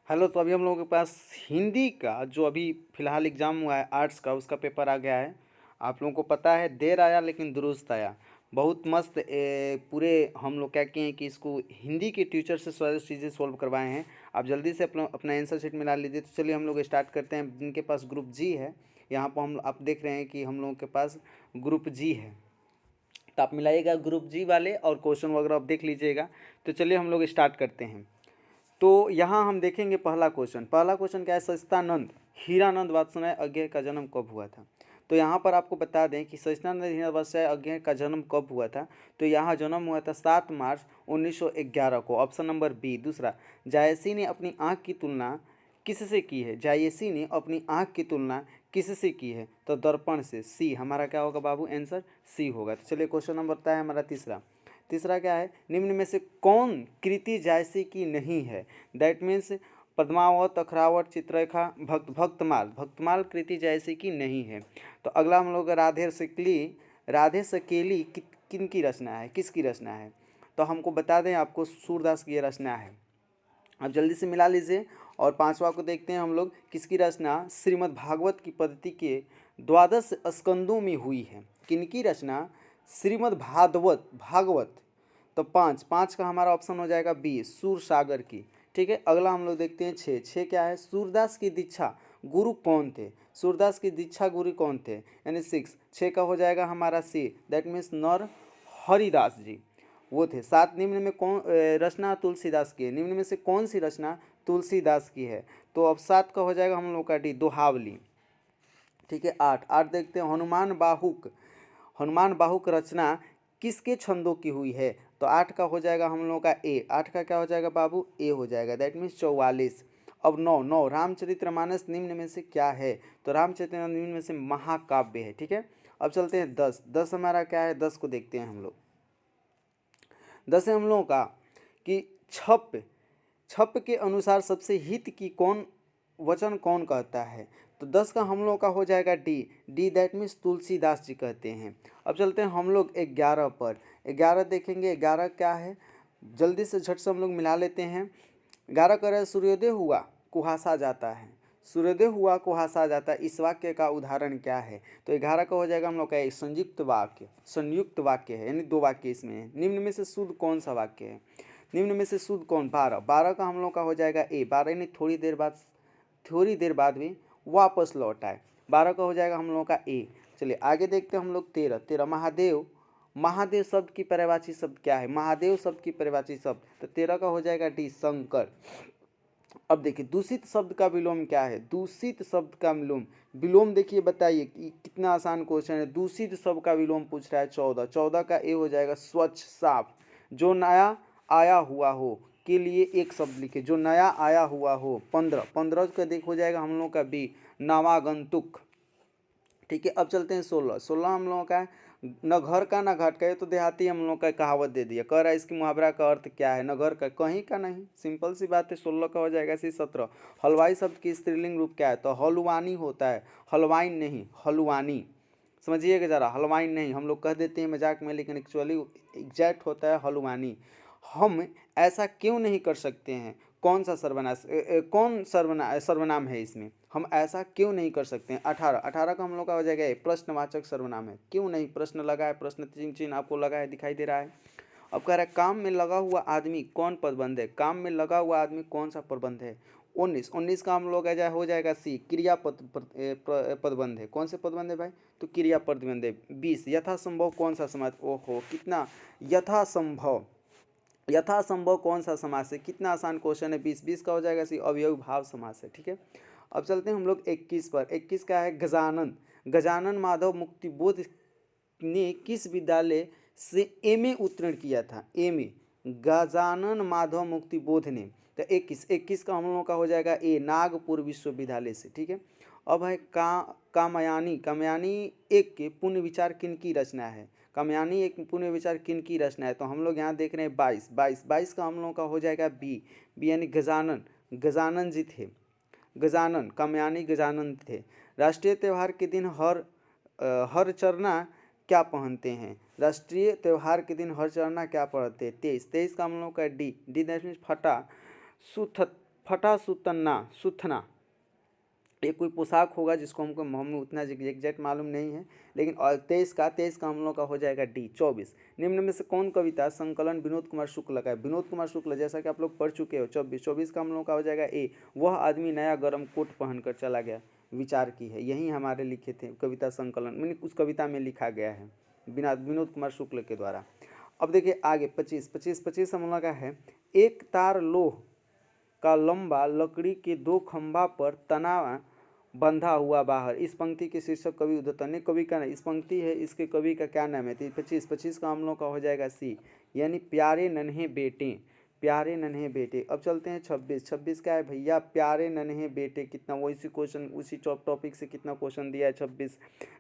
Hello. तो अभी हम लोगों के पास हिंदी का जो अभी फ़िलहाल एग्ज़ाम हुआ है आर्ट्स का, उसका पेपर आ गया है। आप लोगों को पता है देर आया लेकिन दुरुस्त आया। बहुत मस्त पूरे हम लोग क्या किए हैं कि इसको हिंदी के टीचर से सारी चीज़ें सॉल्व करवाए हैं। आप जल्दी से अपना अपना आंसर शीट मिला लीजिए। तो चलिए हम लोग स्टार्ट करते हैं। जिनके पास ग्रुप जी है, यहाँ पर हम आप देख रहे हैं कि हम लोगों के पास ग्रुप जी है, तो आप मिलाइएगा ग्रुप जी वाले और क्वेश्चन वगैरह आप देख लीजिएगा। तो चलिए हम लोग स्टार्ट करते हैं। तो यहाँ हम देखेंगे पहला क्वेश्चन क्या है। सच्चिदानंद हीरानंद वात्स्यायन अज्ञेय का जन्म कब हुआ था। तो यहाँ पर आपको बता दें कि सच्चिदानंद हीरानंद वात्स्यायन अज्ञेय का जन्म कब हुआ था। तो यहाँ जन्म हुआ था 7 मार्च 1911 को, ऑप्शन नंबर बी। दूसरा, जायसी ने अपनी आँख की तुलना किससे की है। जायसी ने अपनी आँख की तुलना किससे की है। तो दर्पण से। सी हमारा क्या होगा बाबू, आंसर सी होगा। तो चलिए क्वेश्चन नंबर होता है हमारा तीसरा। तीसरा क्या है, निम्न में से कौन कृति जायसी की नहीं है। That means Padmavat, Akhravat, Chitrarekha, Bhaktamal. भक्तमाल कृति जायसी की नहीं है। तो अगला हम लोग राधे सकेली किन की रचना है, किसकी रचना है। तो हमको बता दें आपको सूरदास की ये रचना है। आप जल्दी से मिला लीजिए। और पांचवा को देखते हैं हम लोग, किसकी रचना श्रीमद् भागवत की पद्धति के द्वादश स्कंदों में हुई है। किनकी रचना, श्रीमद् भागवत। तो पाँच पाँच का हमारा ऑप्शन हो जाएगा बी, सूरसागर की। ठीक है, अगला हम लोग देखते हैं छः। छः क्या है, सूरदास की दीक्षा गुरु कौन थे। सूरदास की दीक्षा गुरु कौन थे, यानी सिक्स। छः का हो जाएगा हमारा सी, दैट मीन्स नर हरिदास जी, वो थे। सात, निम्न में कौन रचना तुलसीदास की है। निम्न में से कौन सी रचना तुलसीदास की है। तो अब सात का हो जाएगा हम लोग का डी, दोहावली। ठीक है, आठ। आठ देखते हैं, हनुमान बाहुक रचना किसके छंदों की हुई है। तो आठ का हो जाएगा हम लोगों का ए। आठ का क्या हो जाएगा बाबू, ए हो जाएगा, दैट मीन्स 44। अब नौ, रामचरितमानस निम्न में से क्या है। तो रामचरितमानस निम्न में से महाकाव्य है। ठीक है, अब चलते हैं दस। दस हमारा क्या है, दस को देखते हैं हम लोग। दस है हम लोगों का कि छप के अनुसार सबसे हित की कौन वचन कौन कहता है। तो 10 का हम लोग का हो जाएगा D, that means Tulsidas ji कहते हैं। अब चलते हैं हम लोग 11 पर। 11 देखेंगे, 11 क्या है, जल्दी से झट से हम लोग मिला लेते हैं। 11 कर रहे, सूर्योदय हुआ कुहासा जाता है। सूर्योदय हुआ कुहासा जाता है, इस वाक्य का उदाहरण क्या है। तो 11 का हो जाएगा हम लोग का संयुक्त वाक्य है, यानी दो वाक्य इसमें है। निम्न में से शुद्ध कौन सा वाक्य है। निम्न में से शुद्ध कौन, 12। 12 का हम लोग का हो जाएगा ए, 12 यानी थोड़ी देर बाद भी वापस लौट आए। 12 का हो जाएगा हम लोगों का ए। चलिए आगे देखते हैं हम लोग 13। महादेव शब्द की पर्यायवाची शब्द क्या है। महादेव शब्द की पर्यायवाची शब्द, तो 13 का हो जाएगा डी, शंकर। अब देखिए दूषित शब्द का विलोम क्या है। दूषित शब्द का विलोम देखिए, बताइए कि कितना आसान क्वेश्चन है। दूषित शब्द का विलोम पूछ रहा है। 14। 14 का ए हो जाएगा स्वच्छ, साफ। जो नया आया हुआ हो के लिए एक शब्द लिखे, जो नया आया हुआ हो। 15। 15 का देख हो जाएगा हम लोग का बी, नवागंतुक। ठीक है, अब चलते हैं 16। 16 हम लोगों का है, न घर का न घाट का। ये तो देहाती हम लोग का कहावत दे दिया, कह रहा है इसकी मुहावरा का अर्थ क्या है। न घर का, कहीं का नहीं, सिंपल सी बात है। 16 का हो जाएगा सी। 17, हलवाई शब्द की स्त्रीलिंग रूप क्या है। तो हलवानी होता है, हलवाइन नहीं, हलवानी। समझिएगा ज़रा, हलवाइन नहीं हम लोग कह देते हैं मजाक में, लेकिन एक्चुअली एग्जैक्ट होता है हलवानी। हम ऐसा क्यों नहीं कर सकते हैं, कौन सा सर्वनाम है इसमें, हम ऐसा क्यों नहीं कर सकते हैं। 18। 18 का हम लोग का हो जाएगा प्रश्नवाचक सर्वनाम है। क्यों नहीं, प्रश्न लगा है, प्रश्न चिन्ह आपको लगा है, दिखाई दे रहा है। अब कह रहा है काम में लगा हुआ आदमी कौन पदबंध है। काम में लगा हुआ आदमी कौन सा पदबंध है। 19। 19 का हम लोग हो जाएगा सी, क्रिया पदबंध है। कौन से पदबंध है भाई, तो क्रिया पदबंध है। 20, यथासंभव कौन सा समास। ओहो कितना यथासंभव कौन सा समास है, कितना आसान क्वेश्चन है। 20। 20 का हो जाएगा सी, अवयव भाव समास है। ठीक है, अब चलते हैं हम लोग 21 पर। 21 का है गजानन माधव मुक्तिबोध ने किस विद्यालय से एमए उत्तीर्ण किया था। एमए गजानन माधव मुक्तिबोध ने। तो 21 का हम लोगों का हो जाएगा ए, नागपुर विश्वविद्यालय से। ठीक है, अब है कामयानी एक के पुण्य विचार किन की रचना है। कामयानी एक पुण्य विचार किन की रचना है। तो हम लोग यहाँ देख रहे हैं 22 का हम लोगों का हो जाएगा बी यानी गजानन जी थे। कामयानी गजानन थे। राष्ट्रीय त्यौहार के दिन हर चरना क्या पहनते हैं। राष्ट्रीय त्यौहार के दिन हर चरना क्या पहनते हैं। 23 का हम लोग का डी दैट मीन्स फटा फटा सुतना सुथना, ये कोई पोशाक होगा जिसको हमको हम उतना एग्जैक्ट मालूम नहीं है, लेकिन 23 का हम लोग का हो जाएगा डी। 24, निम्न में से कौन कविता संकलन विनोद कुमार शुक्ल का है? विनोद कुमार शुक्ल जैसा कि आप लोग पढ़ चुके हो। 24 का हम लोग का हो जाएगा ए, वह आदमी नया गर्म कोट पहनकर चला गया, विचार की है। यही हमारे लिखे थे कविता संकलन, मैंने उस कविता में लिखा गया है बिना विनोद कुमार शुक्ल के द्वारा। अब देखिए आगे 25 हम लोग का है, एक तार लोह का लंबा लकड़ी के 2 खंभा पर तना बंधा हुआ बाहर। इस पंक्ति के शीर्षक कवि उद्धत ने, कवि का नहीं, इस पंक्ति है, इसके कवि का क्या नाम है? तो 25 का हम लोग का हो जाएगा सी, यानी प्यारे नन्हे बेटे, प्यारे नन्हे बेटे। अब चलते हैं 26 क्या है भैया? प्यारे नन्हे बेटे। कितना वो इसी क्वेश्चन उसी टॉपिक से कितना क्वेश्चन दिया है 26।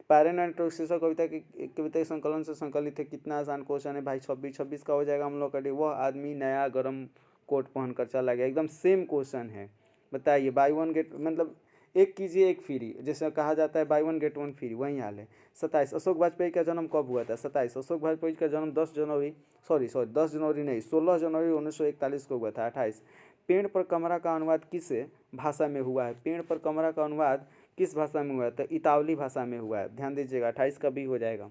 प्यारे नन्हे शीर्षक कविता के संकलन से संकलित है। कितना आसान क्वेश्चन है भाई। 26 का हो जाएगा हम लोग का डी, वह आदमी नया गर्म कोट पहनकर चला गया। एकदम सेम क्वेश्चन है। बताइए, बाई वन गेट मतलब एक कीजिए एक फ्री, जैसे कहा जाता है by one get one free, वही हाल है। 27, अशोक वाजपेयी का जन्म कब हुआ था? 27, अशोक वाजपेयी का जन्म 10 जनवरी नहीं 16 जनवरी 1941 को हुआ था। 28, पेड़ पर कमरा का अनुवाद किस भाषा में हुआ है? पेड़ पर कमरा का अनुवाद किस भाषा में हुआ है? तो इतावली भाषा में हुआ है, ध्यान दीजिएगा। 28 का भी हो जाएगा।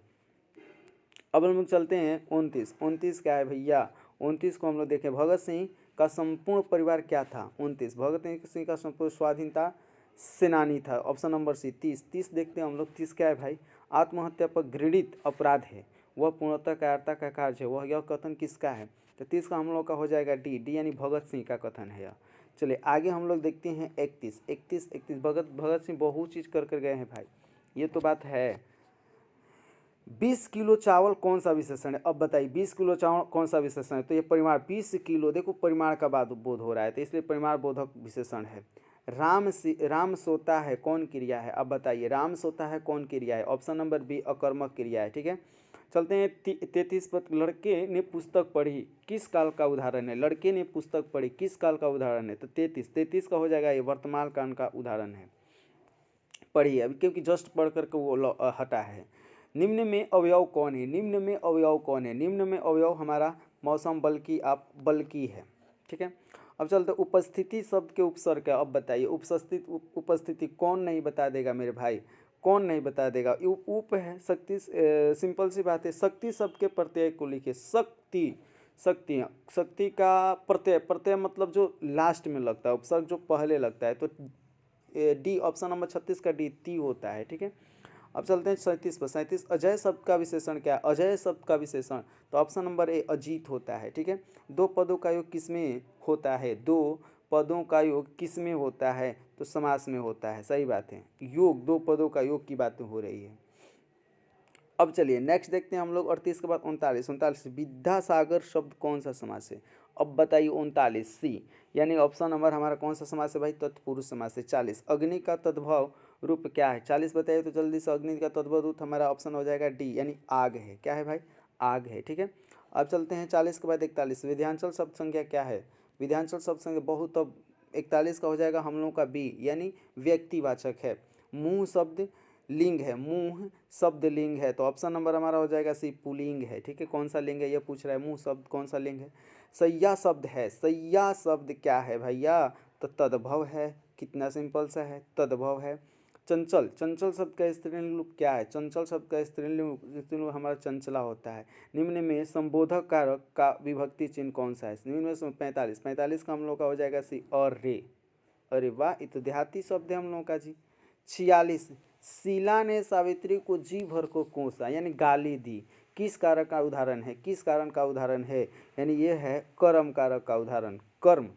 अब हम लोग चलते हैं 29 क्या है भैया? 29 को हम लोग देखें, भगत सिंह का संपूर्ण परिवार क्या था? 29, भगत सिंह का संपूर्ण स्वाधीनता सेनानी था। Option number C. 30 देखते हैं हम लोग। 30 क्या है भाई? आत्महत्या पर घृणित अपराध है, वह पूर्णतः कायरता का कार्य है। वह यह कथन किसका है? तो 30 का हम लोग का हो जाएगा डी, यानी भगत सिंह का कथन है यह। चलिए आगे हम लोग देखते हैं 31 भगत सिंह बहुत चीज़ कर गए हैं भाई, ये तो बात है। 20 किलो चावल कौन सा विशेषण है? अब बताइए 20 किलो चावल कौन सा विशेषण है? तो ये परिमाण 20 किलो, देखो परिमाण का बोध हो रहा है, तो इसलिए परिमाण बोधक विशेषण है। राम सोता है कौन क्रिया है? अब बताइए, राम सोता है कौन क्रिया है? ऑप्शन नंबर बी, अकर्मक क्रिया है। ठीक है, चलते हैं 33 पर। लड़के ने पुस्तक पढ़ी किस काल का उदाहरण है? लड़के ने पुस्तक पढ़ी किस काल का उदाहरण है? तो 33 का हो जाएगा, ये वर्तमान काल का उदाहरण है। पढ़िए अभी, क्योंकि जस्ट पढ़ करके वो हटा है। निम्न में अवयव कौन है? निम्न में अवयव कौन है? निम्न में अवयव हमारा मौसम बल्कि है। ठीक है, अब चलते उपस्थिति शब्द के उपसर्ग क्या? अब बताइए, उपस्थिति कौन नहीं बता देगा मेरे भाई? कौन नहीं बता देगा? उप है, शक्ति, सिंपल सी बात है। शक्ति शब्द के प्रत्यय को लिखिए। शक्ति का प्रत्यय मतलब जो लास्ट में लगता है, उपसर्ग जो पहले लगता है, तो डी, ऑप्शन नंबर 36 का डी, ती होता है। ठीक है, अब चलते हैं 37 पर। 37, अजय शब्द का विशेषण क्या है? अजय शब्द का विशेषण, तो ऑप्शन नंबर ए, अजीत होता है। ठीक है, 2 पदों का योग किसमें होता है? 2 पदों का योग किसमें होता है? तो समास में होता है। सही बात है, योग 2 पदों का योग की बात हो रही है। अब चलिए नेक्स्ट देखते हैं हम लोग 38 के बाद 39 विद्यासागर शब्द कौन सा समास है? अब बताइए 39 सी, यानी ऑप्शन नंबर हमारा कौन सा समास है भाई? तत्पुरुष समास है। 40, अग्नि का तद्भव रूप क्या है? 40 बताइए तो जल्दी से। अग्नि का तद्भव रूप हमारा ऑप्शन हो जाएगा डी, यानी आग है। क्या है भाई? आग है। ठीक है, अब चलते हैं 40 के बाद 41, विध्यांचल शब्द संख्या क्या है? विध्यांचल शब्द संख्या बहुत, अब 41 का हो जाएगा हम लोग का बी, यानी व्यक्तिवाचक है। मुंह शब्द लिंग है, मुंह शब्द लिंग है, तो ऑप्शन नंबर हमारा हो जाएगा सी, पुलिंग है। ठीक है, कौन सा लिंग है ये पूछ रहा है, मुंह शब्द कौन सा लिंग है? सैया शब्द है। सैया शब्द क्या है भैया? तो तद्भव है। कितना सिंपल सा है, तद्भव है। चंचल शब्द का स्त्रीलिंग रूप क्या है? चंचल शब्द का स्त्रीलिंग हमारा चंचला होता है। निम्न में संबोधक कारक का विभक्ति चिन्ह कौन सा है? निम्न में 45 का हम लोग का हो जाएगा सी, और रे। अरे वाह, ये तो देहाती शब्द है हम लोगों का जी। 46, शीला ने सावित्री को जी भर को कोसा, यानी गाली दी। किस कारक का उदाहरण है? किस कारण का उदाहरण है? यानी ये है कर्म कारक का उदाहरण। कर्म,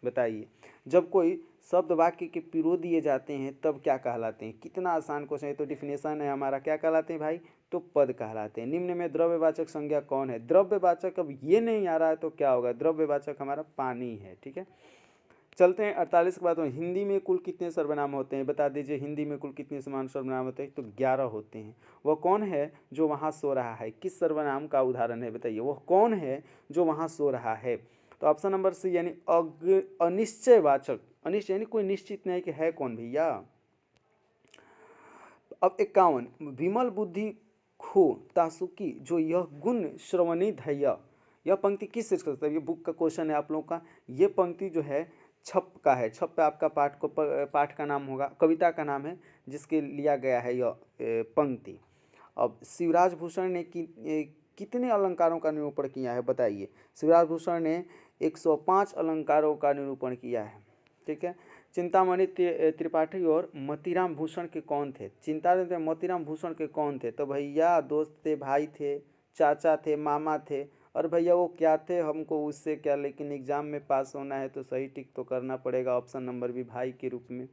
बताइए, जब कोई शब्द वाक्य के पिरो दिए जाते हैं तब क्या कहलाते हैं? कितना आसान क्वेश्चन है, तो डिफिनेशन है हमारा, क्या कहलाते हैं भाई? तो पद कहलाते हैं। निम्न में द्रव्यवाचक संज्ञा कौन है? द्रव्यवाचक, अब ये नहीं आ रहा है तो क्या होगा? द्रव्यवाचक हमारा पानी है। ठीक है, चलते हैं 48 के बाद। हिंदी में कुल कितने सर्वनाम होते हैं? बता दीजिए, हिंदी में कुल कितने समान सर्वनाम होते हैं? तो 11 होते हैं। वह कौन है जो वहाँ सो रहा है? किस सर्वनाम का उदाहरण है? बताइए, वह कौन है जो वहाँ सो रहा है? तो ऑप्शन नंबर सी, यानी अनिश्चयवाचक। अनिश्चय यानी कोई निश्चित नहीं कि है कौन भैया। अब 51, विमल बुद्धि खो तासुकी जो यह गुण श्रवणी धैर्य, यह पंक्ति किस शीर्षक से? ये बुक का क्वेश्चन है आप लोगों का। ये पंक्ति जो है छप का है, छप पे आपका पाठ का नाम होगा, कविता का नाम है जिसके लिया गया है यह पंक्ति। अब शिवराज भूषण ने कितने अलंकारों का निरूपण किया है बताइए। शिवराज भूषण ने 105 अलंकारों का निरूपण किया है, ठीक है। चिंतामणि त्रिपाठी और मोतीराम भूषण के कौन थे? चिंतामणि मोतीराम भूषण के कौन थे? तो भैया दोस्त थे, भाई थे, चाचा थे, मामा थे। और भैया वो क्या थे हमको उससे क्या, लेकिन एग्जाम में पास होना है तो सही टिक तो करना पड़ेगा, ऑप्शन नंबर भी भाई के रूप में।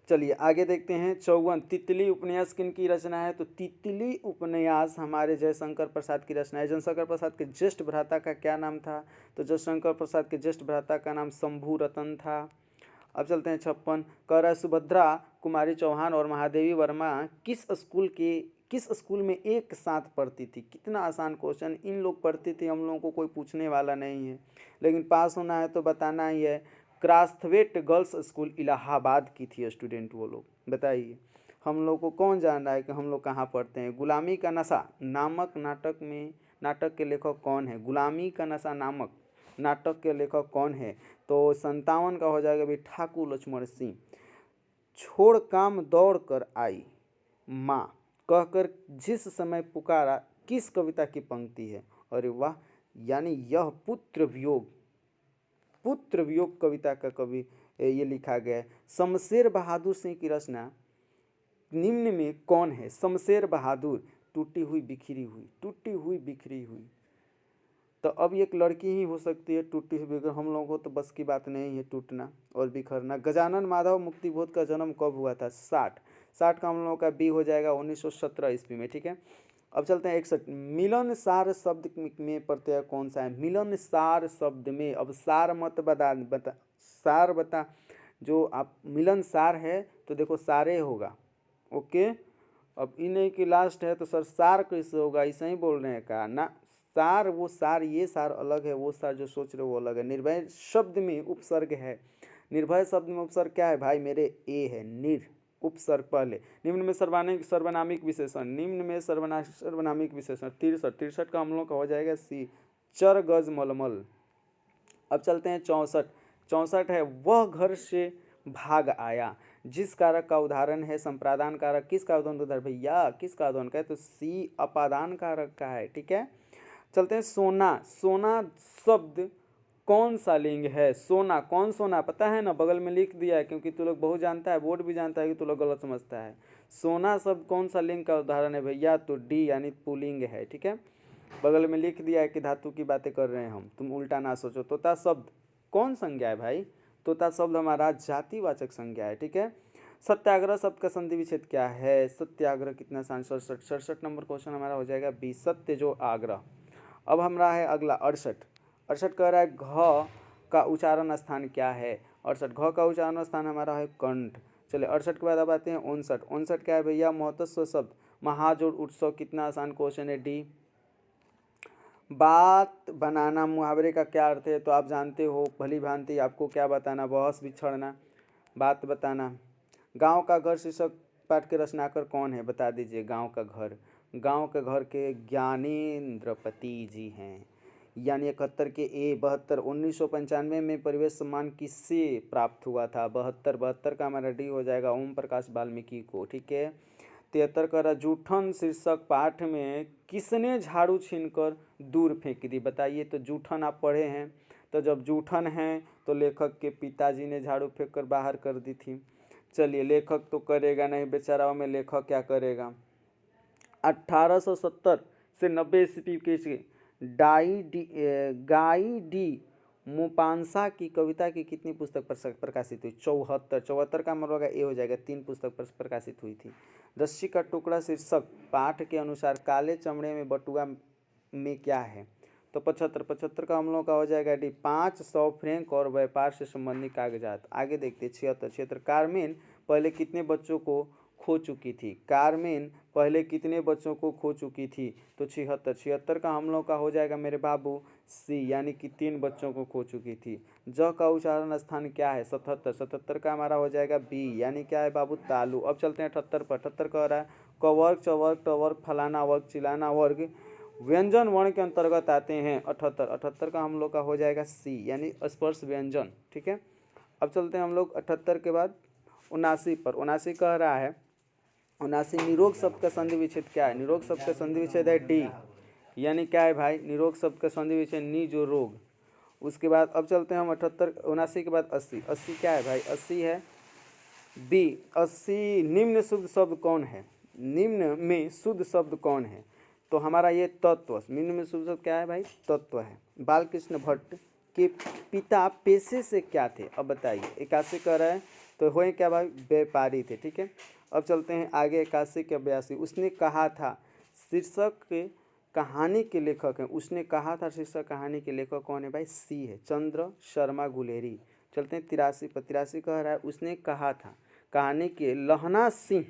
चलिए आगे देखते हैं। 54 तितली उपन्यास किन की रचना है? तो तितली उपन्यास हमारे जयशंकर प्रसाद की रचना है। जयशंकर प्रसाद के ज्येष्ठ भ्राता का क्या नाम था? तो जयशंकर प्रसाद के ज्येष्ठ भ्राता का नाम शंभू रतन था। अब चलते हैं 56। कह रहा है सुभद्रा कुमारी चौहान और महादेवी वर्मा किस स्कूल में एक साथ पढ़ती थी? कितना आसान क्वेश्चन, इन लोग पढ़ती थी, हम लोगों को कोई पूछने वाला नहीं है, लेकिन पास होना है तो बताना ही है। क्रास्थवेट गर्ल्स स्कूल इलाहाबाद की थी स्टूडेंट वो लोग। बताइए हम लोग को कौन जान रहा है कि हम लोग कहाँ पढ़ते हैं? गुलामी का नशा नामक नाटक के लेखक कौन है? गुलामी का नशा नामक नाटक के लेखक कौन है? तो 57 का हो जाएगा भी ठाकुर लक्ष्मण सिंह। छोड़ काम दौड़ कर आई माँ कहकर जिस समय पुकारा किस कविता की पंक्ति है? अरे वाह, यानी यह पुत्र वियोग कविता का कवि ये लिखा गया है। शमशेर बहादुर सिंह की रचना निम्न में कौन है? शमशेर बहादुर टूटी हुई बिखरी हुई। तो अब एक लड़की ही हो सकती है टूटी हुई बिखरी, हम लोगों को तो बस की बात नहीं है टूटना और बिखरना। गजानन माधव मुक्तिबोध का जन्म कब हुआ था? 60 का हम लोगों का बी हो जाएगा 1917 ईस्वी में, ठीक है। अब चलते हैं 61। मिलनसार शब्द में प्रत्यय कौन सा है? मिलनसार शब्द में, अब सार मत बता सार बता, जो आप मिलनसार है तो देखो सारे होगा, ओके। अब इन नहीं कि लास्ट है तो सर सार कैसे होगा, ऐसे ही बोल रहे हैं का ना? सार वो सार, ये सार अलग है, वो सार जो सोच रहे हो वो अलग है। निर्भय शब्द में उपसर्ग है, निर्भय शब्द में उपसर्ग क्या है भाई मेरे? ए है, निर उपसर्ग पहले। निम्न में सर्वनामिक विशेषण, निम्न में सर्वनामिक विशेषण 63 का हम लोग का हो जाएगा सी, चर गज मलमल। अब चलते हैं 64 है वह घर से भाग आया। जिस कारक का उदाहरण है संप्रादान कारक, किसका उदाहरण भैया, किसका उदाहरण का है? तो सी अपादान कारक का है, ठीक है। चलते हैं सोना शब्द कौन सा लिंग है? सोना, कौन सोना पता है ना? बगल में लिख दिया है क्योंकि तू लोग बहुत जानता है, बोर्ड भी जानता है कि तू लोग गलत समझता है। सोना शब्द कौन सा लिंग का उदाहरण है भैया? तो डी यानी पुल्लिंग है, ठीक है। बगल में लिख दिया है कि धातु की बातें कर रहे हैं हम, तुम उल्टा ना सोचो। तोता शब्द कौन संज्ञा है भाई? तोता शब्द हमारा जातिवाचक संज्ञा है, ठीक है। सत्याग्रह शब्द का संधि विच्छेद क्या है? सत्याग्रह कितना? 67 नंबर क्वेश्चन हमारा हो जाएगा बी, सत्य जो आग्रह। अब हमारा है अगला 68 कह रहा है घ का उच्चारण स्थान क्या है? 68 घ का उच्चारण स्थान हमारा है कंठ। चलिए 68 के बाद अब आते हैं 59 क्या है भैया? महत्स्व शब्द महाजोड़ उत्सव, कितना आसान क्वेश्चन है, डी। बात बनाना मुहावरे का क्या अर्थ है? तो आप जानते हो भली भांति, आपको क्या बताना, बहस बिछड़ना, बात बताना। गांव का घर शीर्षक पाठ के रचनाकार कौन है? बता दीजिए। गांव के घर के ज्ञानेन्द्रपति जी हैं। यानी 71 के ए। 72 1995 में परिवेश सम्मान किससे प्राप्त हुआ था? 72 का हमारा डी हो जाएगा ओम प्रकाश वाल्मीकि को, ठीक है। 73 का जूठन शीर्षक पाठ में किसने झाड़ू छीनकर दूर फेंक दी? बताइए। तो जूठन आप पढ़े हैं, तो जब जूठन है तो लेखक के पिताजी ने झाड़ू फेंक कर बाहर कर दी थी। चलिए लेखक तो करेगा नहीं बेचारा, में लेखक क्या करेगा। 1870 से 90 ईस्वी के गाई डी मुपांसा की कविता की कितनी पुस्तक प्रकाशित हुई? 74 का मतलब ए हो जाएगा, 3 पुस्तक प्रकाशित हुई थी। रस्सी का टुकड़ा शीर्षक पाठ के अनुसार काले चमड़े में बटुआ में क्या है? तो 75 का हम लोग का हो जाएगा डी 500 फ्रैंक और व्यापार से संबंधित कागजात। आगे देखते हैं 76 कारमेन पहले कितने बच्चों को खो चुकी थी? कारमेन पहले कितने बच्चों को खो चुकी थी? तो 76 का हम लोग का हो जाएगा मेरे बाबू सी, यानी कि 3 बच्चों को खो चुकी थी। ज का उच्चारण स्थान क्या है? 77 का हमारा हो जाएगा बी, यानी क्या है बाबू? तालु। अब चलते हैं 78 पर। 78 कह रहा है कवर्ग चवर्ग टवर्ग फलाना वर्ग चिलाना वर्ग व्यंजन वर्ण के अंतर्गत आते हैं 78। 78 का हम लोग का हो जाएगा सी यानी स्पर्श व्यंजन। ठीक है, अब चलते हैं हम लोग 78 के बाद 79 पर। 79 कह रहा है 79 निरोग शब्द का संधि विच्छेद क्या है? निरोग शब्द का संधि विच्छेद है डी, यानी क्या है भाई? निरोग शब्द का संधि विच्छेद नी जो रोग। उसके बाद अब चलते हैं हम 78 79 के बाद 80। 80 क्या है भाई? 80 है बी। 80 निम्न शुद्ध शब्द कौन है? निम्न में शुद्ध शब्द कौन है? तो हमारा ये तत्व, निम्न में शुद्ध शब्द क्या है भाई? तत्व है। बालकृष्ण भट्ट के पिता पेशे से क्या थे? अब बताइए। 81 कह रहा है तो हुए क्या भाई? व्यापारी थे। ठीक है, अब चलते हैं आगे 81 के 82। उसने कहा था शीर्षक के कहानी के लेखक हैं। उसने कहा था शीर्षक कहानी के लेखक कौन है भाई? सी है, चंद्र शर्मा गुलेरी। चलते हैं 83 पर। 83 कह रहा है उसने कहा था कहानी के लहना सिंह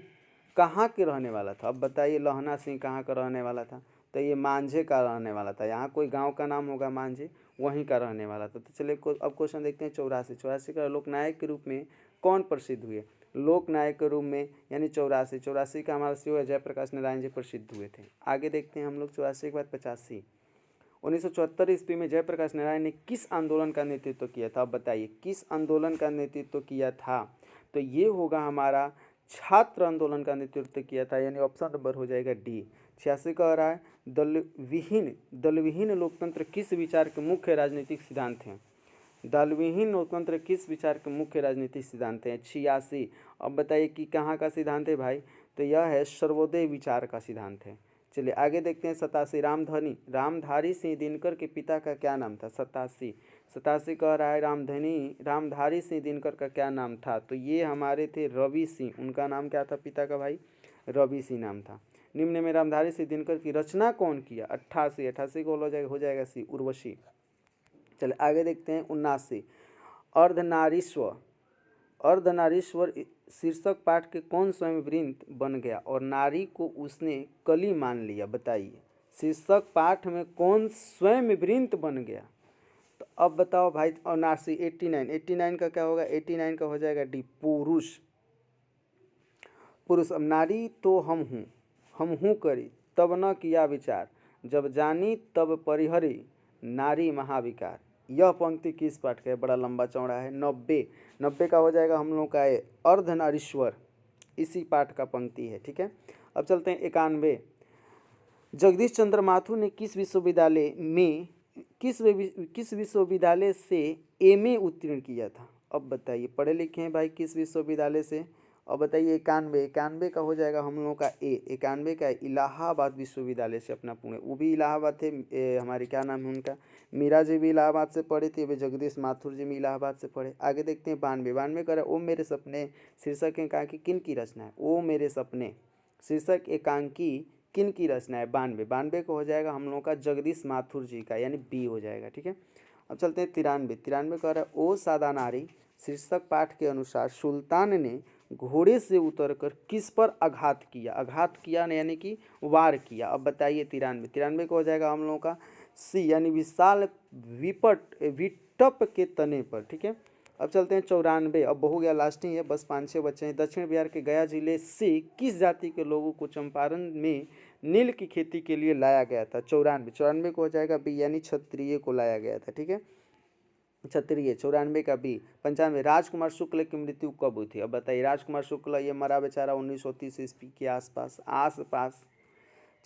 कहाँ के रहने वाला था? अब बताइए लहना सिंह कहाँ का रहने वाला था? तो ये मांझे का रहने वाला था। यहाँ कोई गांव का नाम होगा मांझे, वहीं का रहने वाला था। तो चलिए अब क्वेश्चन देखते हैं 84। 84 का लोकनायक के रूप में कौन प्रसिद्ध हुए? लोकनायक के रूप में यानी 84। 84 का हमारा सी जयप्रकाश नारायण जी प्रसिद्ध हुए थे। आगे देखते हैं हम लोग 84 के बाद 85। 1974 ईस्वी में जयप्रकाश नारायण ने किस आंदोलन का नेतृत्व किया था? अब बताइए किस आंदोलन का नेतृत्व किया था? तो ये होगा हमारा छात्र आंदोलन का नेतृत्व किया था, यानी ऑप्शन नंबर हो जाएगा डी। 86 कह रहा है दलविहीन लोकतंत्र किस विचार के मुख्य राजनीतिक सिद्धांत हैं? दलविहीन लोकतंत्र किस विचार के मुख्य राजनीतिक सिद्धांत हैं? 86। अब बताइए कि कहाँ का सिद्धांत है भाई? तो यह है सर्वोदय विचार का सिद्धांत है। चलिए आगे देखते हैं 87। रामधारी सिंह दिनकर के पिता का क्या नाम था? 87 कह रहा है रामधारी सिंह दिनकर का क्या नाम था? तो ये हमारे थे रवि सिंह। उनका नाम क्या था पिता का भाई? रवि सिंह नाम था। निम्न में रामधारी सिंह दिनकर की रचना कौन किया? 88 को हो जाएगा सी उर्वशी। चलिए आगे देखते हैं 79। अर्धनारीश्वर शीर्षक पाठ के कौन स्वयं वृंत बन गया और नारी को उसने कली मान लिया? बताइए शीर्षक पाठ में कौन स्वयं वृंत बन गया? तो अब बताओ भाई। 79 89 का क्या होगा? 89 का हो जाएगा डी पुरुष। अब नारी तो हम हूँ करी तब न किया विचार, जब जानी तब परिहरी नारी महाविकार। यह पंक्ति किस पाठ का है? बड़ा लंबा चौड़ा है। 90 का हो जाएगा हम लोग का है अर्धनारीश्वर, इसी पाठ का पंक्ति है। ठीक है, अब चलते हैं 91। जगदीश चंद्र माथुर ने किस विश्वविद्यालय से एमए उत्तीर्ण किया था? अब बताइए, पढ़े लिखे हैं भाई किस विश्वविद्यालय से? अब बताइए 91 का हो जाएगा हम लोगों का ए। 91 का इलाहाबाद विश्वविद्यालय से अपना पुणे, वो भी इलाहाबाद थे। हमारे क्या नाम है उनका? मीरा जी भी इलाहाबाद से पढ़े थे। वे जगदीश माथुर जी भी इलाहाबाद से पढ़े। आगे देखते हैं 92 कर ओ मेरे सपने शीर्षक एकांकी किन की रचना है? ओ मेरे सपने शीर्षक एकांकी किन की रचना है? 92 को हो जाएगा हम लोगों का जगदीश माथुर जी का, यानी बी हो जाएगा। ठीक है, अब चलते हैं 93 कह रहा है ओ सादा नारी शीर्षक पाठ के अनुसार सुल्तान ने घोड़े से उतरकर किस पर आघात किया यानी कि वार किया? अब बताइए 93 को हो जाएगा हम लोगों का सी, यानी विशाल विटप के तने पर। ठीक है, अब चलते हैं 94। अब हो गया लास्टिंग है, बस 5-6 बच्चे हैं। दक्षिण बिहार के गया जिले से किस जाति के लोगों को चंपारण में नील की खेती के लिए लाया गया था? 94 को हो जाएगा बी, यानी क्षत्रिय को लाया गया था। ठीक है, क्षत्रिय। 94 का बी। 95 राजकुमार शुक्ल की मृत्यु कब हुई थी? अब बताइए राजकुमार शुक्ल ये मरा बेचारा 1930 ईस्वी के आसपास।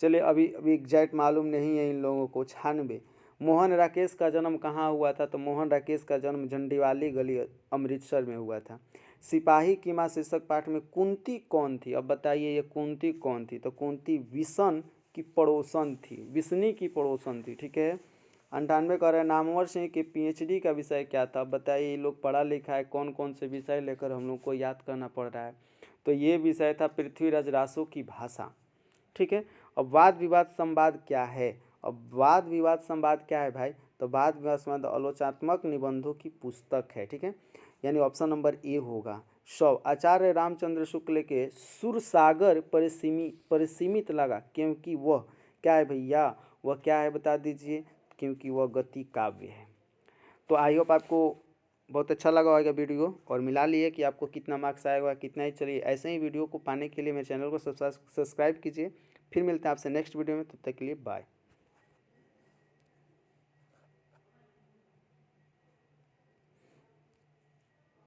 चलिए अभी एग्जैक्ट मालूम नहीं है इन लोगों को। 96 मोहन राकेश का जन्म कहाँ हुआ था? तो मोहन राकेश का जन्म झंडीवाली गली अमृतसर में हुआ था। सिपाही की माँ शीर्षक पाठ में कुंती कौन थी? अब बताइए ये कुंती कौन थी? तो कुंती विष्णु की पड़ोसन थी, विष्णु की पड़ोसन थी। ठीक है, 98 कह रहे हैं नामवर सिंह के पीएचडी का विषय क्या था? बताइए ये लोग पढ़ा लिखा है, कौन कौन से विषय लेकर हम लोग को याद करना पड़ रहा है? तो ये विषय था पृथ्वीराज रासो की भाषा। ठीक है, अब वाद विवाद संवाद क्या है? अब वाद विवाद संवाद क्या है भाई? तो वाद विवाद संवाद आलोचनात्मक निबंधों की पुस्तक है। ठीक है, यानी ऑप्शन नंबर ए होगा। आचार्य रामचंद्र शुक्ल के सुरसागर परिसीमित लगा क्योंकि वह क्या है भैया? वह क्या है बता दीजिए? क्योंकि वह गति काव्य है। तो आई होप आपको बहुत अच्छा लगा होगा वीडियो, और मिला लिए कि आपको कितना मार्क्स आएगा कितना ही। चलिए ऐसे ही वीडियो को पाने के लिए मेरे चैनल को सब्सक्राइब कीजिए। फिर मिलते हैं आपसे नेक्स्ट वीडियो में, तब तक के लिए बाय।